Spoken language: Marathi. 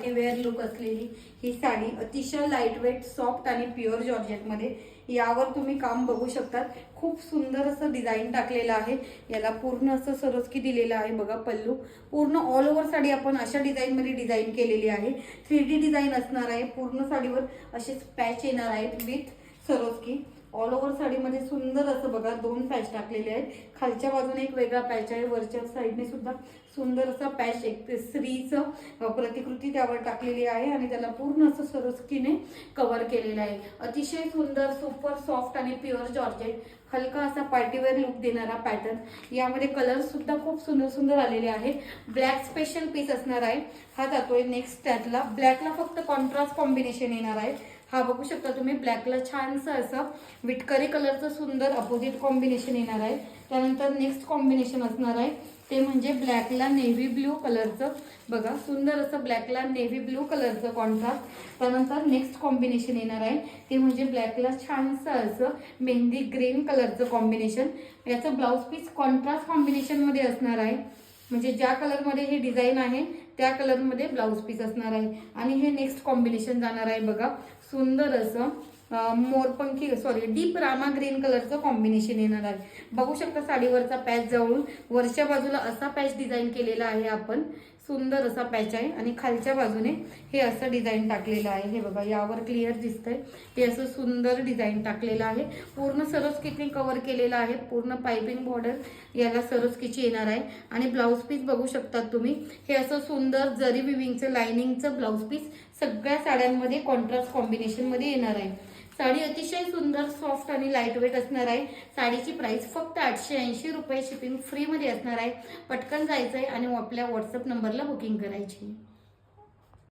पार्टी वेअर लुक असलेली ही साडी अतिशय लाईट वेट, सॉफ्ट आणि प्युअर जॉर्जेटमध्ये, यावर तुम्ही काम बघू शकतात. खूप सुंदर असं डिझाईन टाकलेलं आहे. याला पूर्ण असं सरोस्की दिलेलं आहे बघा. पल्लू पूर्ण ऑल ओव्हर साडी आपण अशा डिझाईनमध्ये डिझाईन केलेली आहे. 3D डिझाईन असणार आहे. पूर्ण साडीवर असेच पॅच येणार आहेत विथ सरोस्की. ऑल ओव्हर साडीमध्ये सुंदर असं बघा 2 पॅच टाकलेले आहेत. खालच्या बाजूने एक वेगळा पॅच आहे, वरच्या साईडने सुद्धा सुंदर असा पॅच, एक स्त्रीचं प्रतिकृती त्यावर टाकलेली आहे आणि त्याला पूर्ण असं सरोस्कीने कव्हर केलेलं आहे. अतिशय सुंदर, सुपर सॉफ्ट आणि प्युअर जॉर्जेट, हलका असा पार्टीवेअर लुक देणारा पॅटर्न. यामध्ये कलर सुद्धा खूप सुंदर सुंदर आलेले आहे. ब्लॅक स्पेशल पीस असणार आहे. हा जातोय नेक्स्ट त्यातला. ब्लॅकला फक्त कॉन्ट्रास्ट कॉम्बिनेशन येणार आहे. हा बघू शकता तुम्ही, ब्लॅकला छानसं असं विटकरी कलरचं सुंदर अपोजिट कॉम्बिनेशन येणार आहे. त्यानंतर नेक्स्ट कॉम्बिनेशन असणार आहे ते म्हणजे ब्लॅकला नेव्ही ब्ल्यू कलरचं बघा. सुंदर असं ब्लॅकला नेव्ही ब्ल्यू कलरचं कॉन्ट्रास्ट. त्यानंतर नेक्स्ट कॉम्बिनेशन येणार आहे ते म्हणजे ब्लॅकला छानसं असं मेहंदी ग्रीन कलरचं कॉम्बिनेशन. याचं ब्लाउज पीस कॉन्ट्रास्ट कॉम्बिनेशनमध्ये असणार आहे. म्हणजे ज्या कलरमध्ये हे डिझाईन आहे त्या कलरमध्ये ब्लाउज पीस असणार आहे. आणि हे नेक्स्ट कॉम्बिनेशन जाणार आहे बघा. सुंदर असं मोरपंखी डीप रामा ग्रीन कलरचं कॉम्बिनेशन येणार आहे. बघू शकता साडीवरचा पॅच जवळून वरच्या बाजूला असा पॅच डिझाईन केलेला आहे आपण. सुंदर असा पॅच आहे आणि खालच्या बाजूने हे असं डिझाईन टाकलेलं आहे. हे बघा, यावर क्लिअर दिसतंय. हे असं सुंदर डिझाईन टाकलेलं आहे. पूर्ण सरोस्कीने कव्हर केलेलं आहे. पूर्ण पाइपिंग बॉर्डर याला सरोस्कीची येणार आहे. आणि ब्लाऊज पीस बघू शकतात तुम्ही. हे असं सुंदर जरी विविंगचं लाइनिंगचं ब्लाऊज पीस सगळ्या साड्यांमध्ये कॉन्ट्रास्ट कॉम्बिनेशनमध्ये येणार आहे. साडी अतिशय सुंदर, सॉफ्ट आणि लाईट वेट असणार आहे. साडीची प्राइस फक्त 880 रुपये. शिपिंग फ्रीमध्ये असणार आहे. पटकन जायचं आहे आणि आपल्या व्हॉट्सअप नंबरला बुकिंग करायची.